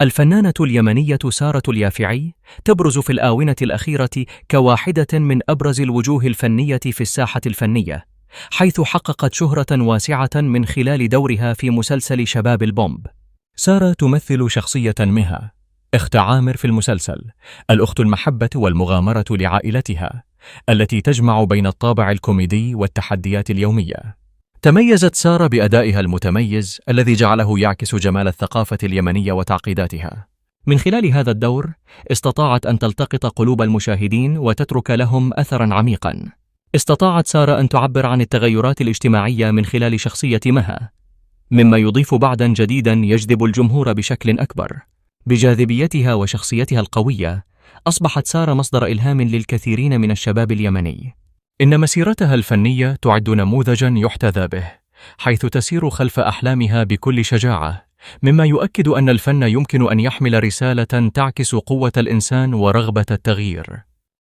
الفنانة اليمنية سارة اليافعي تبرز في الآونة الأخيرة كواحدة من أبرز الوجوه الفنية في الساحة الفنية، حيث حققت شهرة واسعة من خلال دورها في مسلسل شباب البومب. سارة تمثل شخصية مها، أخت عامر في المسلسل، الأخت المحبة والمغامرة لعائلتها، التي تجمع بين الطابع الكوميدي والتحديات اليومية. تميزت سارة بأدائها المتميز الذي جعله يعكس جمال الثقافة اليمنية وتعقيداتها. من خلال هذا الدور استطاعت أن تلتقط قلوب المشاهدين وتترك لهم أثراً عميقاً. استطاعت سارة أن تعبر عن التغيرات الاجتماعية من خلال شخصية مها، مما يضيف بعداً جديداً يجذب الجمهور بشكل أكبر. بجاذبيتها وشخصيتها القوية أصبحت سارة مصدر إلهام للكثيرين من الشباب اليمني. إن مسيرتها الفنية تعد نموذجاً يحتذى به، حيث تسير خلف أحلامها بكل شجاعة، مما يؤكد أن الفن يمكن أن يحمل رسالة تعكس قوة الإنسان ورغبة التغيير.